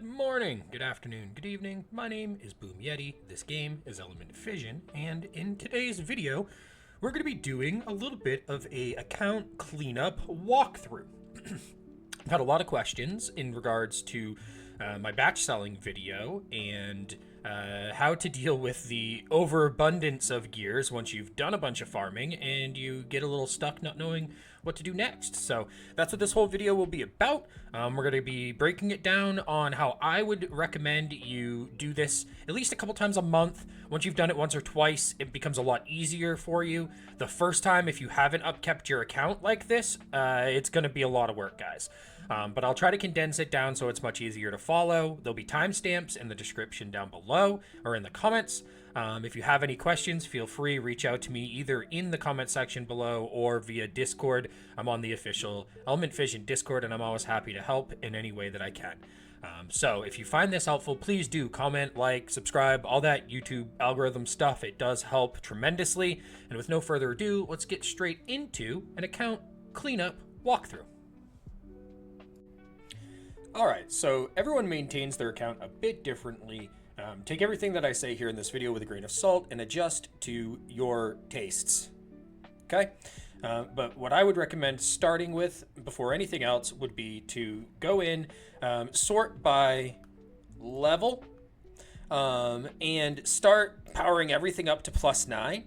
Good morning, good afternoon, good evening. My name is Boom Yeti. This game is Element Fission, and in today's video, we're going to be doing a little bit of a account cleanup walkthrough. I've had a lot of questions in regards to my batch selling video and how to deal with the overabundance of gears once you've done a bunch of farming and you get a little stuck not knowing what to do next. So that's what this whole video will be about. We're going to be breaking it down on how I would recommend you do this at least a couple times a month. Once you've done it once or twice, it becomes a lot easier for you. The first time, if you haven't upkept your account like this, it's going to be a lot of work, guys. But I'll try to condense it down so it's much easier to follow. There'll be timestamps in the description down below or in the comments. If you have any questions, feel free, reach out to me either in the comment section below or via Discord. I'm on the official Element Fission Discord, and I'm always happy to help in any way that I can. So if you find this helpful, please do comment, like, subscribe, all that YouTube algorithm stuff. It does help tremendously. And with no further ado, let's get straight into an account cleanup walkthrough. All right, so everyone maintains their account a bit differently. Take everything that I say here in this video with a grain of salt and adjust to your tastes, okay? But what I would recommend starting with before anything else would be to go in, sort by level, and start powering everything up to +9.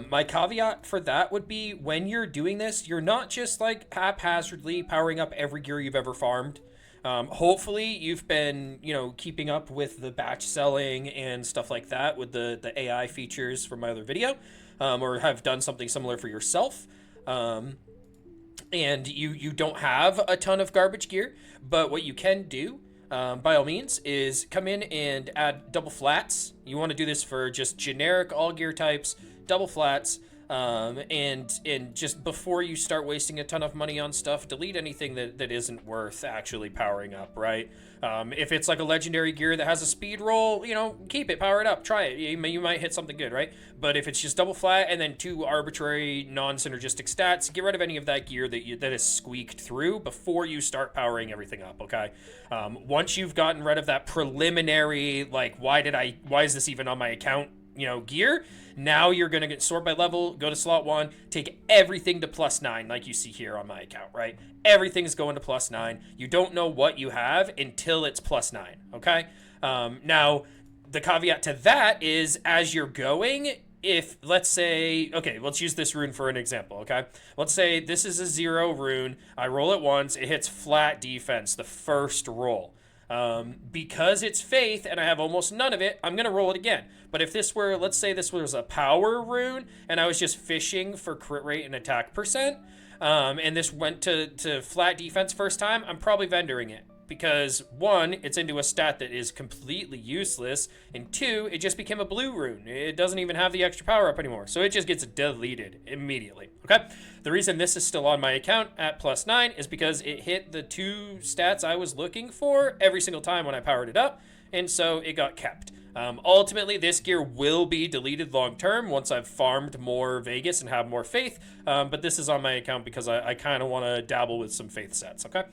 My caveat for that would be when you're doing this, you're not just like haphazardly powering up every gear you've ever farmed. Hopefully you've been, keeping up with the batch selling and stuff like that with the AI features from my other video, or have done something similar for yourself. And you don't have a ton of garbage gear, but what you can do, by all means, is come in and add double flats. You want to do this for just generic all gear types, double flats. And just before you start wasting a ton of money on stuff, delete anything that isn't worth actually powering up, right? If it's like a legendary gear that has a speed roll, keep it, power it up, try it. You might hit something good, right? But if it's just double flat and then 2 arbitrary non-synergistic stats, get rid of any of that gear that is squeaked through before you start powering everything up, okay? Once you've gotten rid of that preliminary, like, why is this even on my account, gear, now you're going to get sort by level, go to slot 1, take everything to +9 like you see here on my account, right? Everything's going to +9. You don't know what you have until it's +9, okay? Now, the caveat to that is as you're going, if, let's say, okay, let's use this rune for an example, okay? Let's say this is a 0 rune. I roll it once. It hits flat defense the first roll. Because it's faith and I have almost none of it, I'm going to roll it again. But if this were, let's say this was a power rune and I was just fishing for crit rate and attack percent, and this went to flat defense first time, I'm probably vendoring it. Because 1, it's into a stat that is completely useless, and 2, it just became a blue rune. It doesn't even have the extra power up anymore, so it just gets deleted immediately, okay? The reason this is still on my account at +9 is because it hit the 2 stats I was looking for every single time when I powered it up, and so it got kept. Ultimately, this gear will be deleted long term once I've farmed more Vegas and have more faith, but this is on my account because I kind of want to dabble with some faith sets, okay?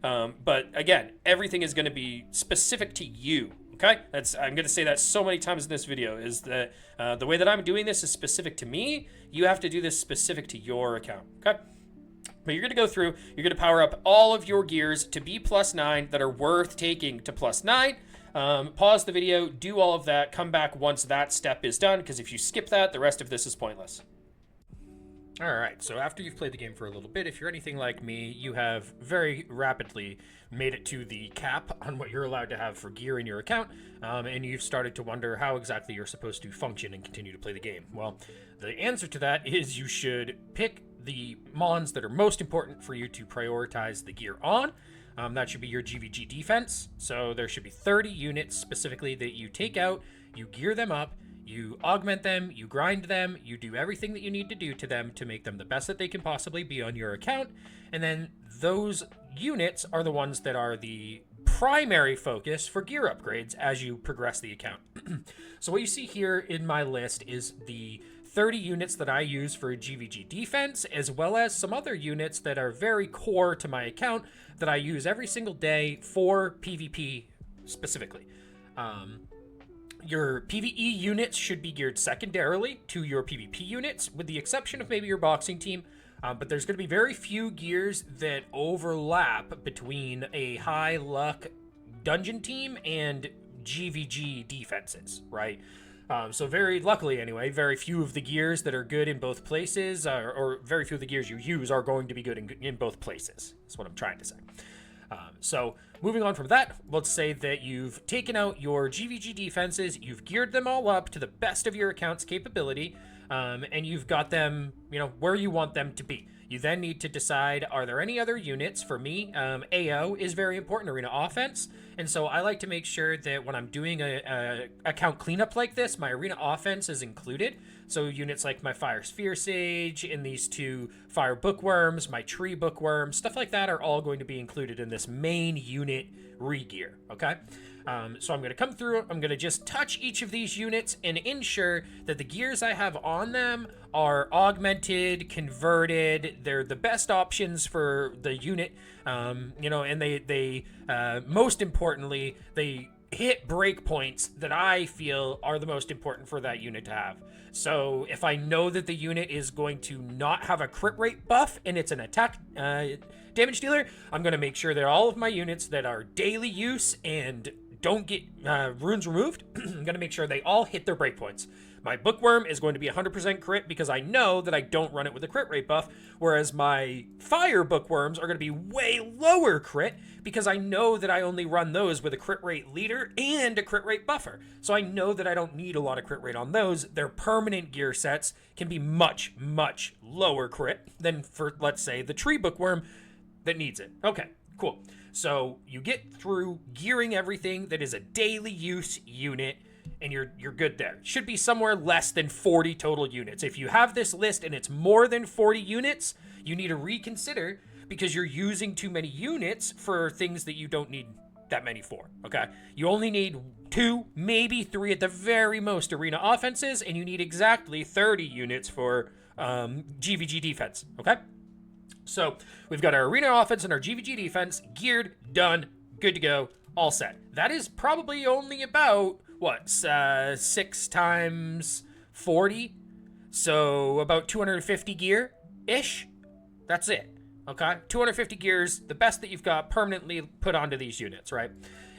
But again, everything is going to be specific to you, okay? I'm going to say that so many times in this video, is that the way that I'm doing this is specific to me. You have to do this specific to your account, okay? But you're going to go through, you're going to power up all of your gears to be +9 that are worth taking to +9. Pause the video, do all of that, come back once that step is done, because if you skip that, the rest of this is pointless. All right, so after you've played the game for a little bit, if you're anything like me, you have very rapidly made it to the cap on what you're allowed to have for gear in your account, and you've started to wonder how exactly you're supposed to function and continue to play the game. Well, the answer to that is you should pick the mons that are most important for you to prioritize the gear on. That should be your GVG defense. So there should be 30 units specifically that you take out, you gear them up, you augment them, you grind them, you do everything that you need to do to them to make them the best that they can possibly be on your account. And then those units are the ones that are the primary focus for gear upgrades as you progress the account. So what you see here in my list is the 30 units that I use for GVG defense, as well as some other units that are very core to my account that I use every single day for PvP specifically. Your PvE units should be geared secondarily to your PvP units, with the exception of maybe your boxing team. But there's going to be very few gears that overlap between a high luck dungeon team and GVG defenses, right? So very luckily anyway, very few of the gears that are good in both places, or very few of the gears you use are going to be good in both places. That's what I'm trying to say. So moving on from that, let's say that you've taken out your GVG defenses, you've geared them all up to the best of your account's capability, and you've got them, where you want them to be. You then need to decide, are there any other units? For me, AO is very important, Arena Offense, and so I like to make sure that when I'm doing a account cleanup like this, my Arena Offense is included. So units like my Fire Sphere Sage and these 2 Fire Bookworms, my Tree Bookworm, stuff like that are all going to be included in this main unit regear, okay? So I'm going to come through, I'm going to just touch each of these units and ensure that the gears I have on them are augmented, converted, they're the best options for the unit, and they most importantly, they hit breakpoints that I feel are the most important for that unit to have. So if I know that the unit is going to not have a crit rate buff and it's an attack damage dealer, I'm going to make sure that all of my units that are daily use and don't get runes removed, I'm going to make sure they all hit their breakpoints. My Bookworm is going to be 100% crit because I know that I don't run it with a crit rate buff, whereas my Fire Bookworms are going to be way lower crit because I know that I only run those with a crit rate leader and a crit rate buffer. So I know that I don't need a lot of crit rate on those. Their permanent gear sets can be much, much lower crit than for, let's say, the Tree Bookworm that needs it. Okay, cool. So you get through gearing everything that is a daily use unit, and you're good there. Should be somewhere less than 40 total units. If you have this list and it's more than 40 units, you need to reconsider because you're using too many units for things that you don't need that many for, okay? You only need 2, maybe 3 at the very most Arena Offenses, and you need exactly 30 units for GVG defense, okay? So we've got our Arena Offense and our GVG defense geared, done, good to go, all set. That is probably only about, 6 times 40? So about 250 gear-ish? That's it, okay? 250 gears, the best that you've got permanently put onto these units, right?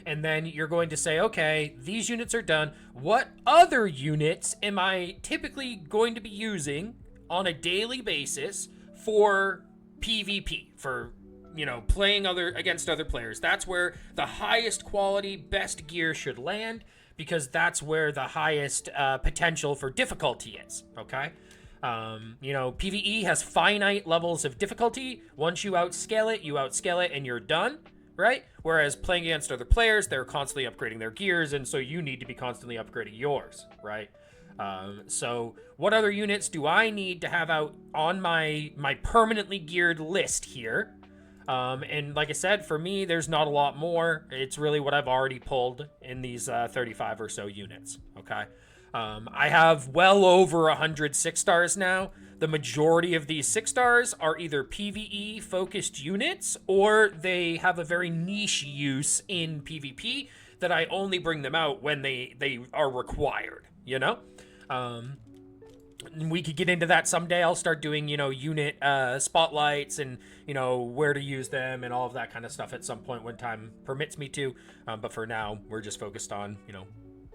And then you're going to say, okay, these units are done. What other units am I typically going to be using on a daily basis for PvP, for playing against other players? That's where the highest quality, best gear should land, because that's where the highest potential for difficulty is, okay? PvE has finite levels of difficulty. Once you outscale it, and you're done, right? Whereas playing against other players, they're constantly upgrading their gears, and so you need to be constantly upgrading yours, right? So what other units do I need to have out on my permanently geared list here? And like I said, for me, there's not a lot more. It's really what I've already pulled in these 35 or so units, okay? I have well over 100 6-stars now. The majority of these 6-stars are either PvE-focused units, or they have a very niche use in PvP that I only bring them out when they are required, we could get into that someday. I'll start doing, unit spotlights and, where to use them and all of that kind of stuff at some point when time permits me to. But for now, we're just focused on,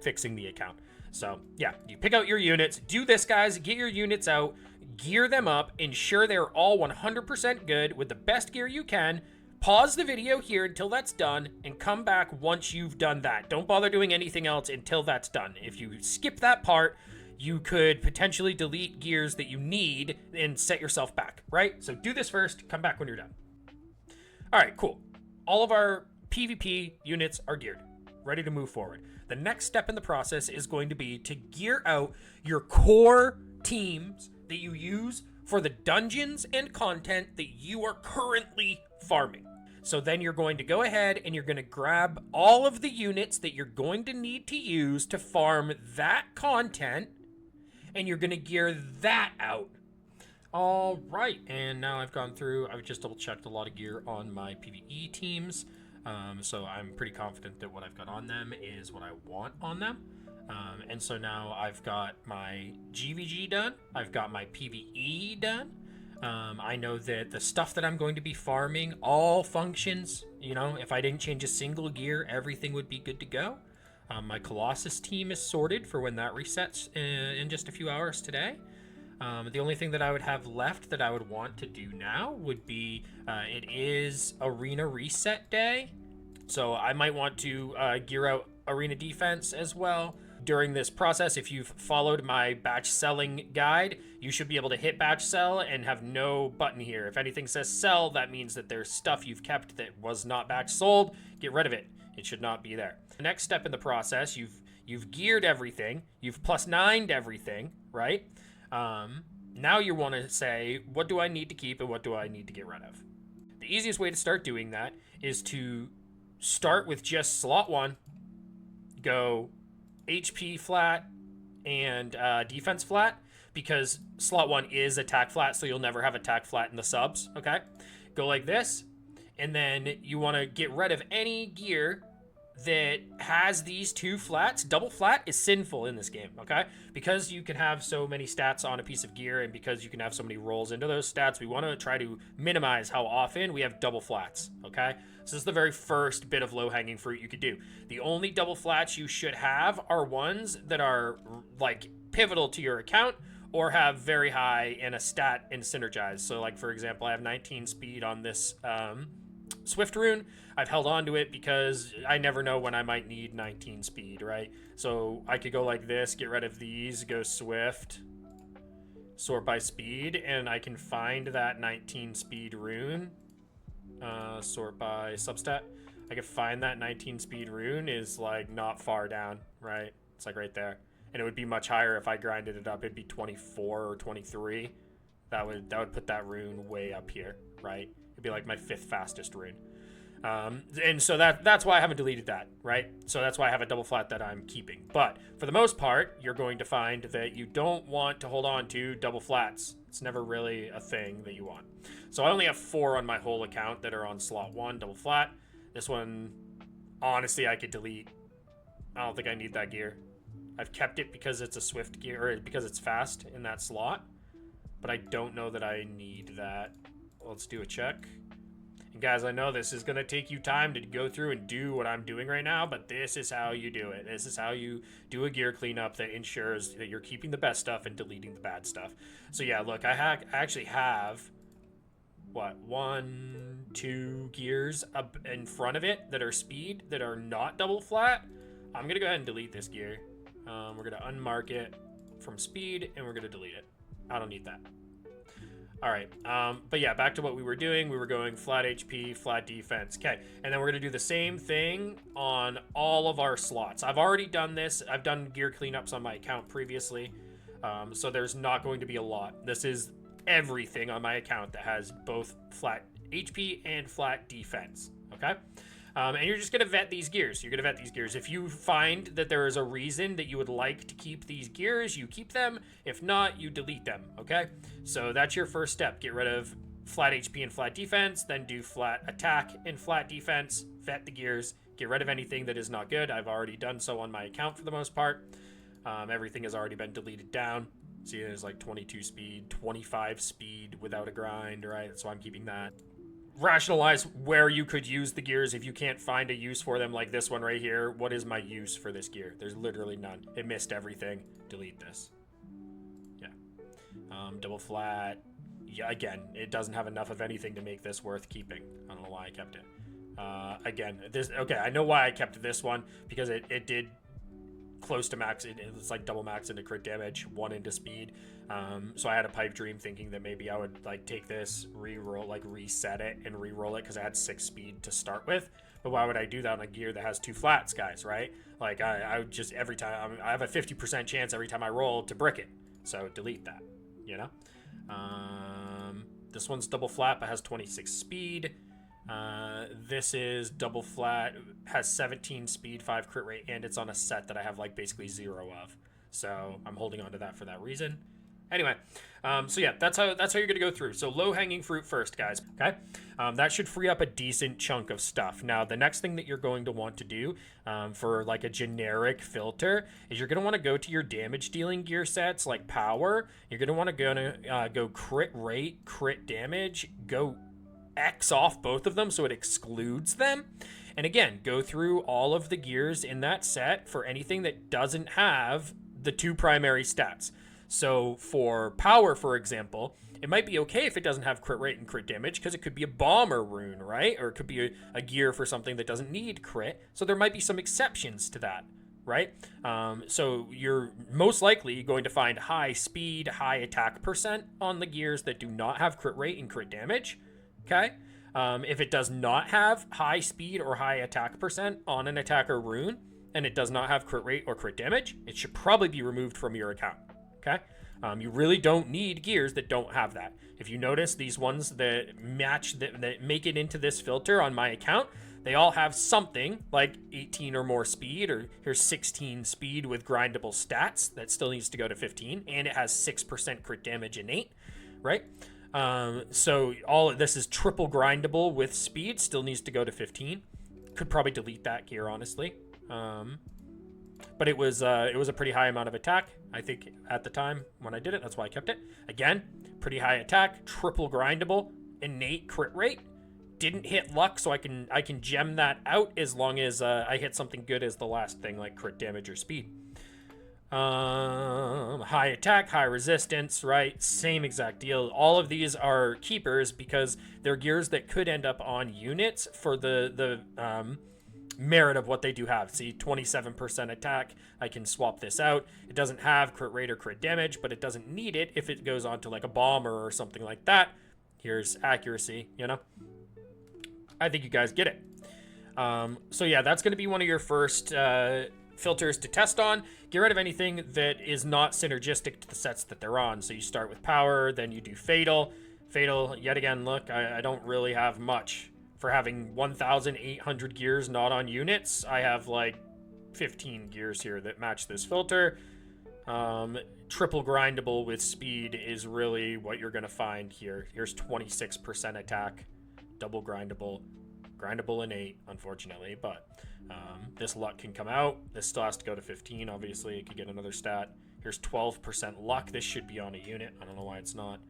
fixing the account. So, yeah, you pick out your units. Do this, guys. Get your units out. Gear them up. Ensure they're all 100% good with the best gear you can. Pause the video here until that's done and come back once you've done that. Don't bother doing anything else until that's done. If you skip that part, you could potentially delete gears that you need and set yourself back, right? So do this first, come back when you're done. All right, cool. All of our PvP units are geared, ready to move forward. The next step in the process is going to be to gear out your core teams that you use for the dungeons and content that you are currently farming. So then you're going to go ahead and you're going to grab all of the units that you're going to need to use to farm that content, and you're going to gear that out. All right, and now I've gone through, I've just double checked a lot of gear on my PvE teams. So I'm pretty confident that what I've got on them is what I want on them. And so now I've got my GVG done. I've got my PvE done. I know that the stuff that I'm going to be farming all functions. You know, if I didn't change a single gear, everything would be good to go. My Colossus team is sorted for when that resets in just a few hours today. The only thing that I would have left that I would want to do now would be it is Arena Reset Day. So I might want to gear out Arena Defense as well. During this process, if you've followed my batch selling guide, you should be able to hit batch sell and have no button here. If anything says sell, that means that there's stuff you've kept that was not batch sold. Get rid of it. It should not be there. The next step in the process, you've geared everything. You've +9'd everything, right? Now you want to say, what do I need to keep and what do I need to get rid of? The easiest way to start doing that is to start with just slot 1, go HP flat and defense flat, because slot 1 is attack flat, so you'll never have attack flat in the subs, okay? Go like this, and then you want to get rid of any gear that has these 2 flats. Double flat is sinful in this game, okay? Because you can have so many stats on a piece of gear, and because you can have so many rolls into those stats, we want to try to minimize how often we have double flats, okay? So this is the very first bit of low-hanging fruit you could do. The only double flats you should have are ones that are, like, pivotal to your account or have very high in a stat in Synergize. So, like, for example, I have 19 speed on this Swift rune. I've held on to it because I never know when I might need 19 speed, right? So I could go like this, get rid of these, go Swift, sort by speed, and I can find that 19 speed rune. Sort by substat. I can find that 19 speed rune is like not far down, right? It's like right there. And it would be much higher if I grinded it up. It'd be 24 or 23. That would put that rune way up here, right? It'd be like my 5th fastest rune. And so that's why I haven't deleted that, right? So that's why I have a double flat that I'm keeping. But for the most part, you're going to find that you don't want to hold on to double flats. It's never really a thing that you want. So I only have 4 on my whole account that are on slot 1, double flat. This one, honestly, I could delete. I don't think I need that gear. I've kept it because it's a Swift gear, or because it's fast in that slot. But I don't know that I need that. Let's do a check. And guys, I know this is going to take you time to go through and do what I'm doing right now, but this is how you do it. This is how you do a gear cleanup that ensures that you're keeping the best stuff and deleting the bad stuff. So yeah, look, I actually have, what, 1, 2 gears up in front of it that are speed, that are not double flat. I'm going to go ahead and delete this gear. We're going to unmark it from speed, and we're going to delete it. I don't need that. All right, but yeah, back to what we were doing. We were going flat HP, flat defense. Okay, and then we're gonna do the same thing on all of our slots. I've already done this. I've done gear cleanups on my account previously, so there's not going to be a lot. This is everything on my account that has both flat HP and flat defense, okay? And you're just going to vet these gears. You're going to vet these gears. If you find that there is a reason that you would like to keep these gears, you keep them. If not, you delete them, okay? So that's your first step. Get rid of flat HP and flat defense, then do flat attack and flat defense, vet the gears, get rid of anything that is not good. I've already done so on my account for the most part. Everything has already been deleted down. See, there's like 22 speed, 25 speed without a grind, right? So I'm keeping that. Rationalize where you could use the gears if you can't find a use for them, like this one right here. What is my use for this gear? There's literally none. It missed everything. Delete this. Yeah. Double flat. Yeah, again, it doesn't have enough of anything to make this worth keeping. I don't know why I kept it. Again, this, okay, I know why I kept this one, because it did close to max. It was like double max into crit damage, 1 into speed. So I had a pipe dream thinking that maybe I would like take this, re-roll, like reset it and re-roll it, because I had 6 speed to start with. But why would I do that on a gear that has 2 flats, guys, right? Like I would just, every time, I have a 50% chance every time I roll to brick it. So delete that, you know? This one's double flat but has 26 speed. This is double flat, has 17 speed, 5 crit rate, and it's on a set that I have like basically 0 of. So I'm holding on to that for that reason. Anyway, so yeah, that's how you're gonna go through. So low hanging fruit first, guys. Okay, that should free up a decent chunk of stuff. Now, the next thing that you're going to want to do for like a generic filter is you're gonna want to go to your damage dealing gear sets like power. You're gonna want to go crit rate, crit damage, go X off both of them so it excludes them. And again, go through all of the gears in that set for anything that doesn't have the two primary stats. So for power, for example, it might be okay if it doesn't have crit rate and crit damage because it could be a bomber rune, right? Or it could be a gear for something that doesn't need crit. So there might be some exceptions to that, right? So you're most likely going to find high speed, high attack percent on the gears that do not have crit rate and crit damage, okay? If it does not have high speed or high attack percent on an attacker rune, and it does not have crit rate or crit damage, it should probably be removed from your account. Okay, you really don't need gears that don't have that. If you notice, these ones that match that make it into this filter on my account, they all have something like 18 or more speed, or here's 16 speed with grindable stats that still needs to go to 15, and it has 6% crit damage innate, right? So all of this is triple grindable with speed, still needs to go to 15. Could probably delete that gear, honestly. But it was a pretty high amount of attack, I think, at the time when I did it. That's why I kept it. Again, pretty high attack, triple grindable, innate crit rate. Didn't hit luck, so I can gem that out as long as I hit something good as the last thing, like crit damage or speed. High attack, high resistance, right? Same exact deal. All of these are keepers because they're gears that could end up on units for the merit of what they do have. See, 27% attack. I can swap this out. It doesn't have crit rate or crit damage, but it doesn't need it if it goes on to like a bomber or something like that. Here's accuracy, you know? I think you guys get it. So yeah, that's going to be one of your first filters to test on. Get rid of anything that is not synergistic to the sets that they're on. So you start with power, then you do fatal. Fatal, yet again, look, I don't really have much. For having 1,800 gears not on units, I have like 15 gears here that match this filter. Triple grindable with speed is really what you're going to find here. Here's 26% attack, double grindable, grindable innate, unfortunately, but this luck can come out. This still has to go to 15, obviously. It could get another stat. Here's 12% luck. This should be on a unit. I don't know why it's not.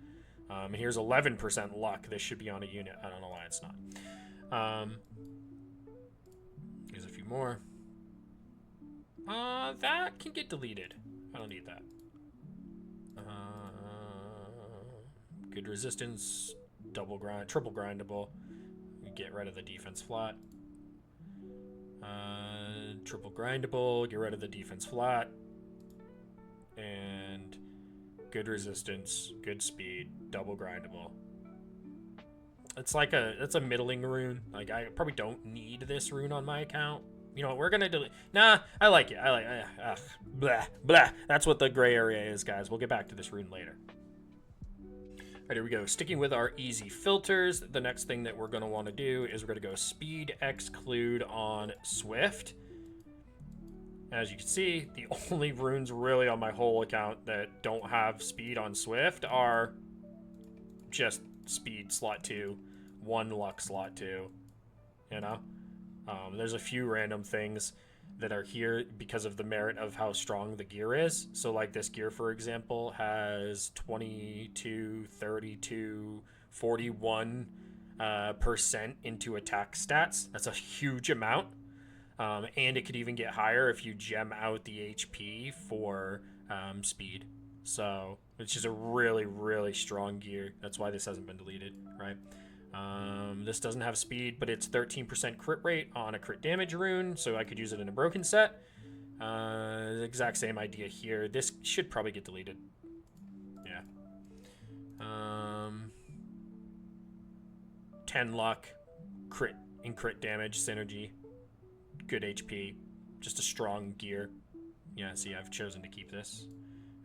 And here's 11% luck. This should be on a unit. I don't know why it's not. Here's a few more. That can get deleted. I don't need that. Good resistance, triple grindable. We get rid of the defense flat. Triple grindable, get rid of the defense flat. And good resistance, good speed, double grindable. It's like it's a middling rune. Like, I probably don't need this rune on my account. You know what, we're gonna delete. Nah, I like it. Blah, blah. That's what the gray area is, guys. We'll get back to this rune later. All right, here we go. Sticking with our easy filters, the next thing that we're gonna wanna do is we're gonna go speed exclude on Swift. As you can see, the only runes really on my whole account that don't have speed on Swift are just speed slot 2, 1 luck slot 2, you know? There's a few random things that are here because of the merit of how strong the gear is. So like this gear, for example, has 22, 32, 41 percent into attack stats. That's a huge amount. And it could even get higher if you gem out the HP for speed. So it's just a really, really strong gear. That's why this hasn't been deleted, right? This doesn't have speed, but it's 13% crit rate on a crit damage rune, so I could use it in a broken set. The exact same idea here. This should probably get deleted. Yeah. 10 luck, crit and crit damage synergy. Good HP, just a strong gear. Yeah, see, I've chosen to keep this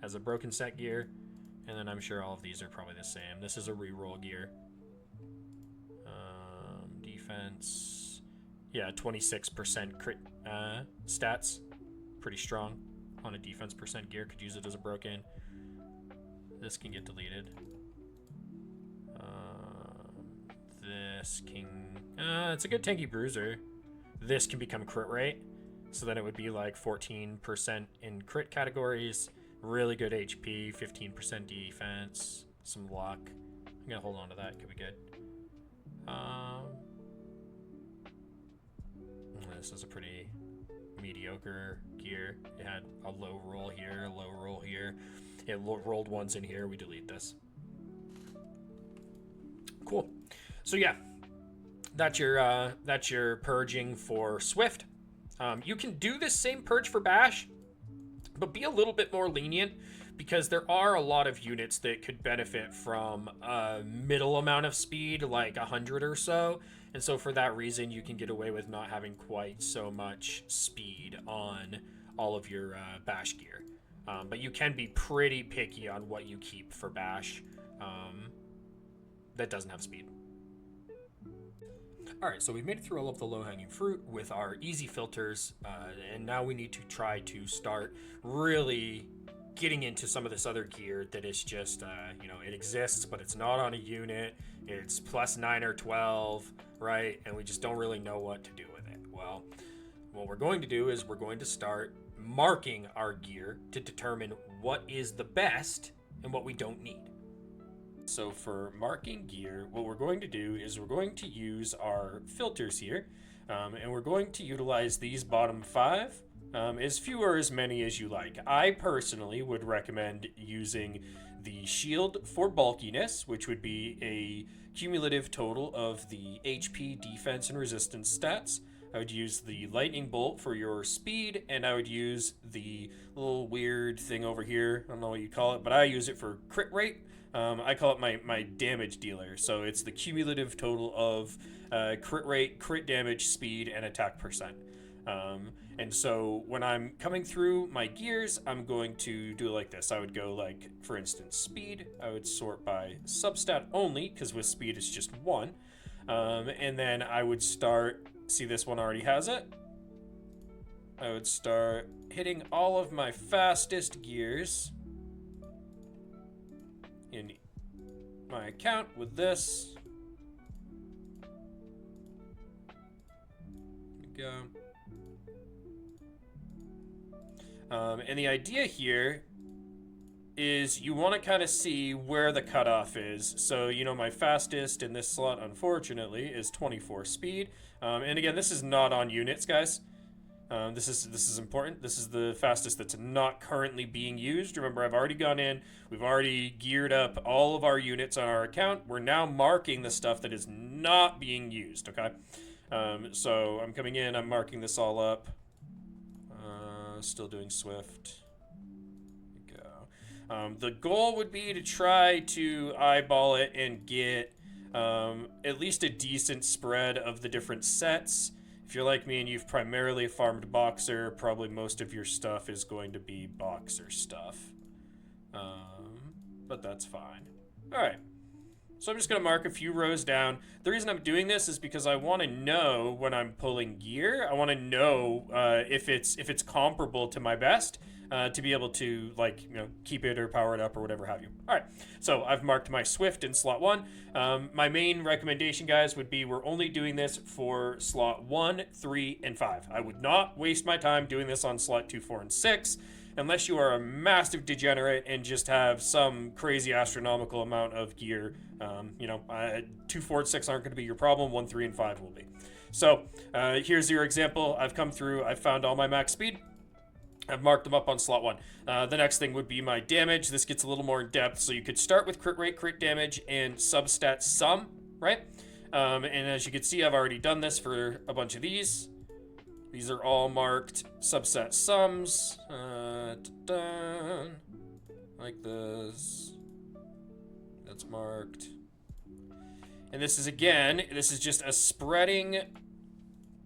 as a broken set gear, and then I'm sure all of these are probably the same. This is a reroll gear. Defense, yeah, 26% crit stats, pretty strong on a defense percent gear. Could use it as a broken. This can get deleted. This can... it's a good tanky bruiser. This can become crit rate. So then it would be like 14% in crit categories. Really good HP, 15% defense, some luck. I'm going to hold on to that. Could be good. This is a pretty mediocre gear. It had a low roll here, a low roll here. It rolled ones in here. We delete this. Cool. So yeah, that's your purging for Swift. You can do this same purge for Bash, but be a little bit more lenient because there are a lot of units that could benefit from a middle amount of speed, like 100 or so. And so for that reason, you can get away with not having quite so much speed on all of your Bash gear. But you can be pretty picky on what you keep for Bash that doesn't have speed. Alright, so we've made it through all of the low-hanging fruit with our easy filters, and now we need to try to start really getting into some of this other gear that is just, it exists, but it's not on a unit, it's plus 9 or 12, right? And we just don't really know what to do with it. Well, what we're going to do is we're going to start marking our gear to determine what is the best and what we don't need. So for marking gear, what we're going to do is we're going to use our filters here, and we're going to utilize these bottom 5, as few or as many as you like. I personally would recommend using the shield for bulkiness, which would be a cumulative total of the HP, defense, and resistance stats. I would use the lightning bolt for your speed, and I would use the little weird thing over here. I don't know what you call it, but I use it for crit rate. I call it my damage dealer. So it's the cumulative total of crit rate, crit damage, speed, and attack percent. And so when I'm coming through my gears, I'm going to do it like this. I would go like, for instance, speed. I would sort by substat only, because with speed it's just 1. And then I would start, see this one already has it. I would start hitting all of my fastest gears in my account with this. There we go. And the idea here is you want to kind of see where the cutoff is. So, my fastest in this slot, unfortunately, is 24 speed. And again, this is not on units, guys. This is important. This is the fastest that's not currently being used. Remember, I've already gone in. We've already geared up all of our units on our account. We're now marking the stuff that is not being used, okay? So I'm coming in. I'm marking this all up. Still doing Swift. There we go. The goal would be to try to eyeball it and get at least a decent spread of the different sets. If you're like me and you've primarily farmed Boxer, probably most of your stuff is going to be Boxer stuff. But that's fine. Alright. So I'm just going to mark a few rows down. The reason I'm doing this is because I want to know when I'm pulling gear. I want to know if it's comparable to my best to be able to keep it or power it up or whatever have you. All right. So I've marked my Swift in slot 1. My main recommendation, guys, would be we're only doing this for slot 1, 3, and 5. I would not waste my time doing this on slot 2, 4, and 6. Unless you are a massive degenerate and just have some crazy astronomical amount of gear, 2, 4, and 6 aren't going to be your problem. 1, 3, and 5 will be. So here's your example. I've come through. I've found all my max speed. I've marked them up on slot 1. The next thing would be my damage. This gets a little more in depth. So you could start with crit rate, crit damage, and substat sum, right? And as you can see, I've already done this for a bunch of these. These are all marked subset sums. Done. Like this. That's marked. And this is, again, this is just a spreading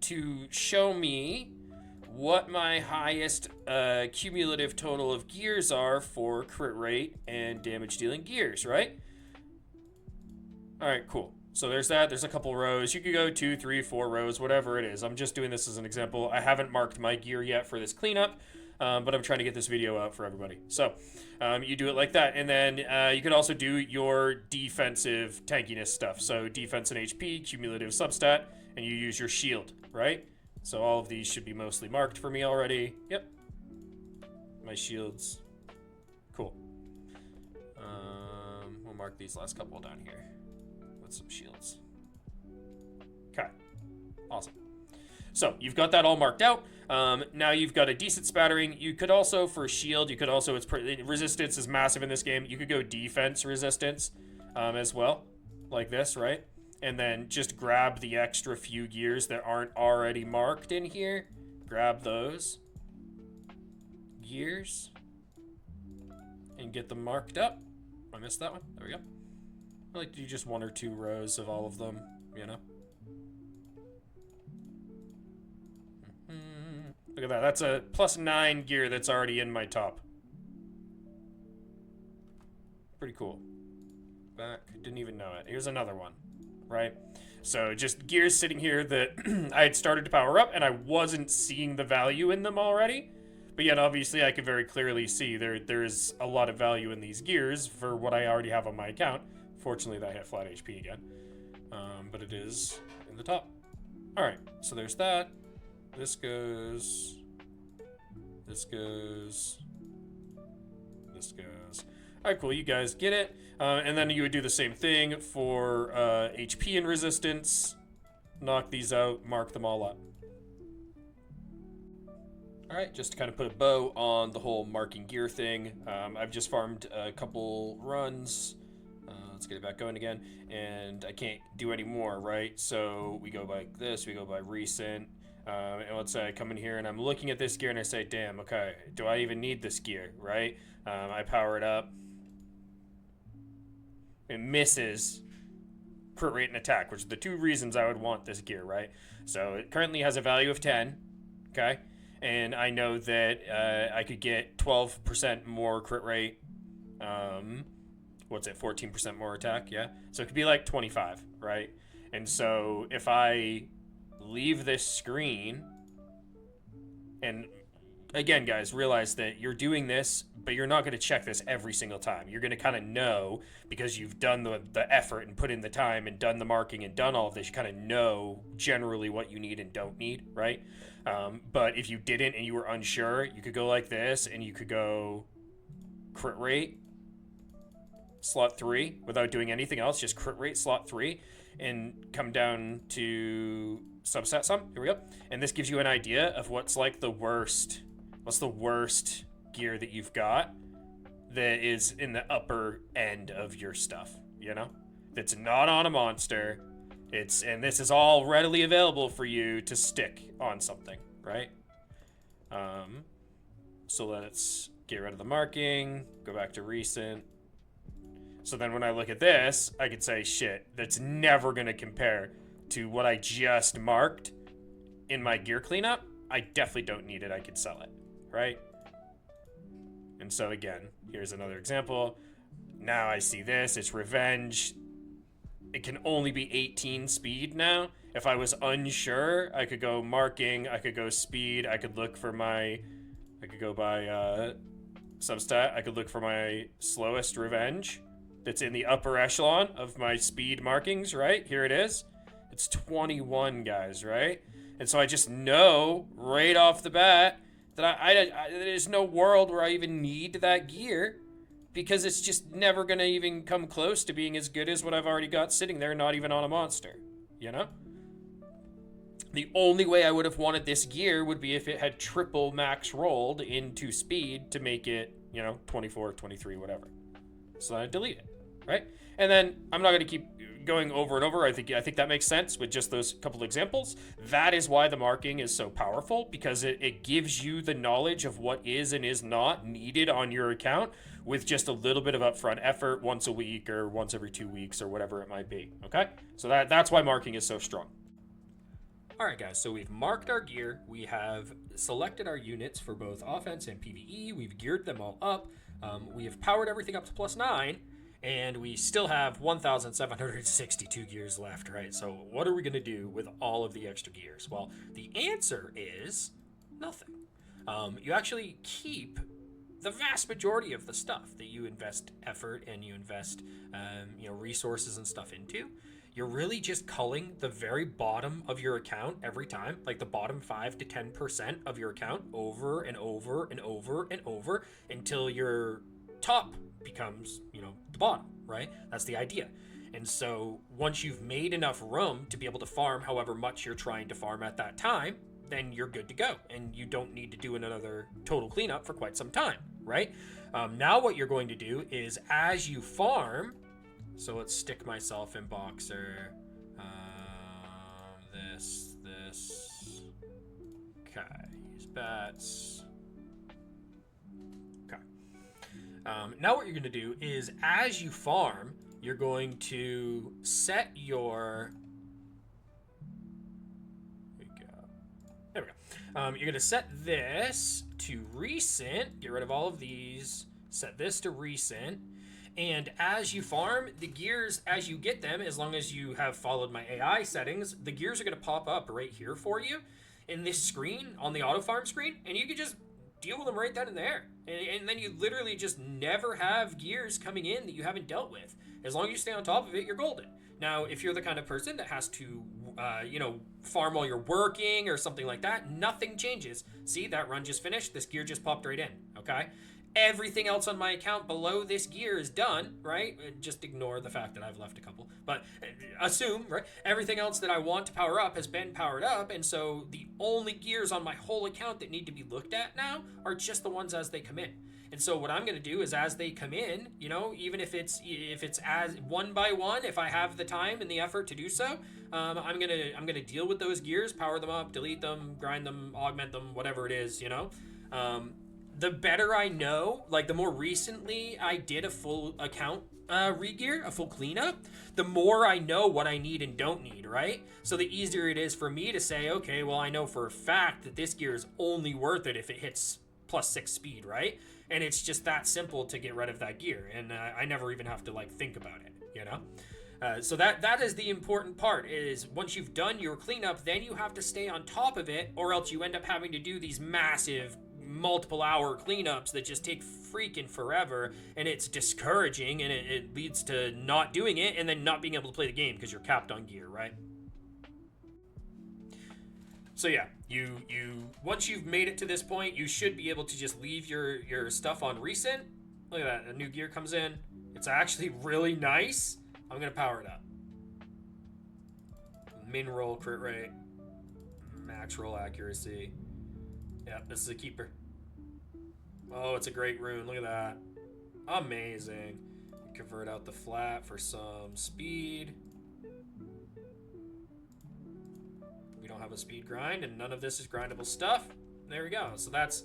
to show me what my highest cumulative total of gears are for crit rate and damage dealing gears, right? All right, cool. So there's that. There's a couple rows. You could go 2, 3, 4 rows, whatever it is. I'm just doing this as an example. I haven't marked my gear yet for this cleanup. but I'm trying to get this video out for everybody. So you do it like that, and then you could also do your defensive tankiness stuff. So defense and HP, cumulative substat, and you use your shield, right? So all of these should be mostly marked for me already. Yep. My shields. Cool. We'll mark these last couple down here with some shields. Okay. Awesome. So you've got that all marked out. Now you've got a decent spattering. You could also, for shield, you could also, resistance is massive in this game. You could go defense resistance as well, like this, right? And then just grab the extra few gears that aren't already marked in here. Grab those gears and get them marked up. I missed that one. There we go. I like to do just 1 or 2 rows of all of them, you know? Look at that. That's a +9 gear that's already in my top. Pretty cool. Back. Didn't even know it. Here's another one. Right? So just gears sitting here that I had started to power up and I wasn't seeing the value in them already. But yet obviously I could very clearly see there is a lot of value in these gears for what I already have on my account. Fortunately that hit flat HP again. But it is in the top. Alright, so there's that. This goes. This goes. This goes. Alright, cool. You guys get it. And then you would do the same thing for HP and resistance. Knock these out. Mark them all up. Alright, just to kind of put a bow on the whole marking gear thing. I've just farmed a couple runs. Let's get it back going again. And I can't do any more, right? So we go by this. We go by recent. And let's say I come in here and I'm looking at this gear and I say, damn, okay, do I even need this gear, right? I power it up. It misses crit rate and attack, which are the 2 reasons I would want this gear, right? So it currently has a value of 10, okay? And I know that I could get 12% more crit rate. What's it, 14% more attack, yeah? So it could be like 25, right? And so if I leave this screen, and again guys, realize that you're doing this, but you're not going to check this every single time. You're going to kind of know, because you've done the effort and put in the time and done the marking and done all of this, you kind of know generally what you need and don't need, right? But if you didn't and you were unsure, you could go like this and you could go crit rate slot 3 without doing anything else, just crit rate slot 3, and come down to subset sum. Here we go. And this gives you an idea of what's like the worst gear that you've got that is in the upper end of your stuff, you know? That's not on a monster. And this is all readily available for you to stick on something, right? So let's get rid of the marking, go back to recent. So then when I look at this, I could say, shit, that's never going to compare to what I just marked in my gear cleanup. I definitely don't need it. I could sell it, right? And so again, here's another example. Now I see this, it's revenge. It can only be 18 speed now. If I was unsure, I could go marking, I could go speed, I could look for my, I could go by substat, I could look for my slowest revenge. That's in the upper echelon of my speed markings, right? Here it is. It's 21, guys, right? And so I just know right off the bat that there's no world where I even need that gear, because it's just never going to even come close to being as good as what I've already got sitting there, not even on a monster, you know? The only way I would have wanted this gear would be if it had triple max rolled into speed to make it, you know, 24, 23, whatever. So then I delete it, right? And then I'm not going to keep going over and over. I think that makes sense with just those couple examples. That is why the marking is so powerful, because it gives you the knowledge of what is and is not needed on your account with just a little bit of upfront effort once a week or once every 2 weeks or whatever it might be, okay? So that's why marking is so strong. All right, guys, so we've marked our gear. We have selected our units for both offense and PvE. We've geared them all up. We have powered everything up to +9, and we still have 1,762 gears left, right? So what are we going to do with all of the extra gears? Well, the answer is nothing. You actually keep the vast majority of the stuff that you invest effort and you invest resources and stuff into. You're really just culling the very bottom of your account every time, like the bottom 5 to 10% of your account over and over and over and over until your top becomes, the bottom, right? That's the idea. And so once you've made enough room to be able to farm however much you're trying to farm at that time, then you're good to go. And you don't need to do another total cleanup for quite some time, right? Now what you're going to do is as you farm, so let's stick myself in Boxer. This. Okay, use bats. Okay. Now what you're going to do is as you farm, you're going to set your... There we go. You're going to set this to recent. Get rid of all of these. Set this to recent. And as you farm, the gears, as you get them, as long as you have followed my AI settings, the gears are going to pop up right here for you in this screen, on the auto farm screen, and you can just deal with them right then and there. And then you literally just never have gears coming in that you haven't dealt with. As long as you stay on top of it, you're golden. Now, if you're the kind of person that has to, farm while you're working or something like that, nothing changes. See, that run just finished. This gear just popped right in, okay? Everything else on my account below this gear is done, right? Just ignore the fact that I've left a couple. But assume, right? Everything else that I want to power up has been powered up, and so the only gears on my whole account that need to be looked at now are just the ones as they come in. And so what I'm going to do is as they come in, even if it's as one by one, if I have the time and the effort to do so, I'm gonna deal with those gears, power them up, delete them, grind them, augment them, whatever it is, the better I know, like the more recently I did a full account regear, a full cleanup, the more I know what I need and don't need, right? So the easier it is for me to say, okay, well, I know for a fact that this gear is only worth it if it hits +6 speed, right? And it's just that simple to get rid of that gear, and I never even have to think about it, So that is the important part, is once you've done your cleanup, then you have to stay on top of it, or else you end up having to do these massive multiple hour cleanups that just take freaking forever, and it's discouraging, and it leads to not doing it and then not being able to play the game because you're capped on gear, right? So yeah, you once you've made it to this point, you should be able to just leave your stuff on recent. Look at that, a new gear comes in. It's actually really nice. I'm gonna power it up. Min roll crit rate, max roll accuracy. Yeah, this is a keeper. Oh, it's a great rune. Look at that. Amazing. Convert out the flat for some speed. We don't have a speed grind, and none of this is grindable stuff. There we go. So that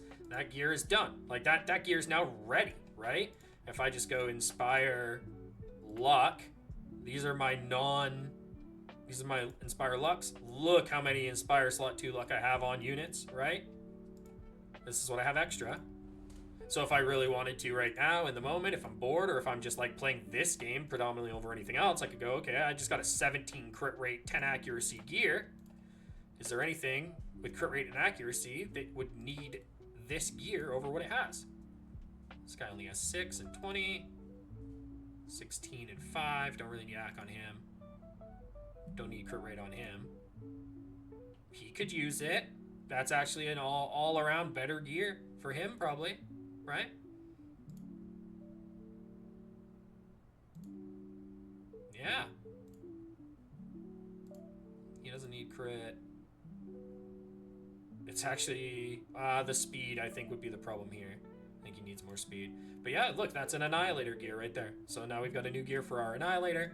gear is done. Like that gear is now ready, right? If I just go Inspire Luck, these are my Inspire Lucks. Look how many Inspire Slot 2 Luck I have on units, right? This is what I have extra. So if I really wanted to right now, in the moment, if I'm bored, or if I'm just playing this game predominantly over anything else, I could go, okay, I just got a 17 crit rate, 10 accuracy gear. Is there anything with crit rate and accuracy that would need this gear over what it has? This guy only has 6 and 20, 16 and 5. Don't really need ACK on him. Don't need crit rate on him. He could use it. That's actually an all-around better gear for him, probably, right? Yeah. He doesn't need crit. It's actually, the speed, I think, would be the problem here. I think he needs more speed. But yeah, look, that's an Annihilator gear right there. So now we've got a new gear for our Annihilator.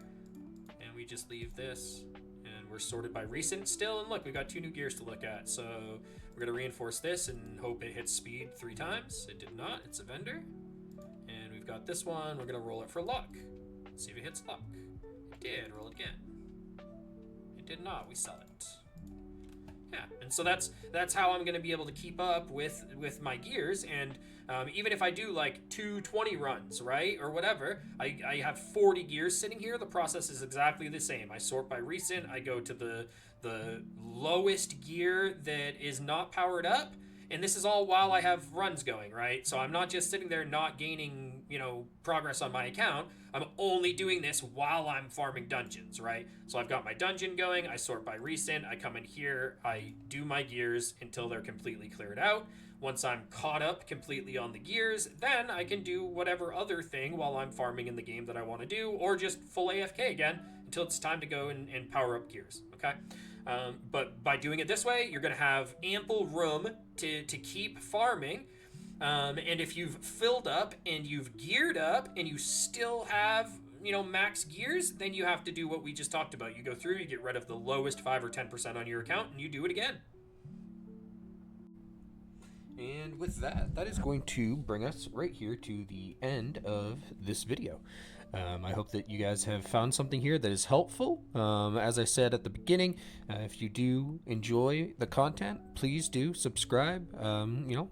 And we just leave this. And we're sorted by recent still. And look, we got 2 new gears to look at. So we're going to reinforce this and hope it hits speed 3 times. It did not. It's a vendor. And we've got this one. We're going to roll it for luck. Let's see if it hits luck. It did. Roll it again. It did not. We sell it. Yeah, and so that's how I'm going to be able to keep up with my gears, and even if I do 220 runs, right, or whatever, I have 40 gears sitting here. The process is exactly the same. I sort by recent. I go to the lowest gear that is not powered up, And this is all while I have runs going, right? So I'm not just sitting there not gaining, progress on my account. I'm only doing this while I'm farming dungeons, right? So I've got my dungeon going, I sort by recent, I come in here, I do my gears until they're completely cleared out. Once I'm caught up completely on the gears, then I can do whatever other thing while I'm farming in the game that I want to do, or just full AFK again until it's time to go and power up gears, okay? But by doing it this way, you're going to have ample room to keep farming. And if you've filled up and you've geared up and you still have, max gears, then you have to do what we just talked about. You go through, you get rid of the lowest 5 or 10% on your account, and you do it again. And with that, that is going to bring us right here to the end of this video. I hope that you guys have found something here that is helpful. As I said at the beginning, if you do enjoy the content, please do subscribe,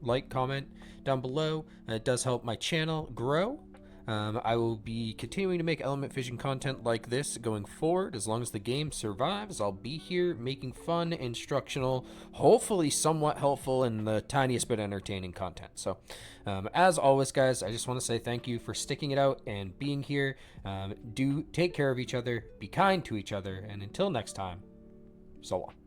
like, comment down below. It does help my channel grow. I will be continuing to make Element Fission content like this going forward. As long as the game survives, I'll be here making fun, instructional, hopefully somewhat helpful, and the tiniest bit entertaining content. So, as always, guys, I just want to say thank you for sticking it out and being here. Do take care of each other, be kind to each other, and until next time, so long.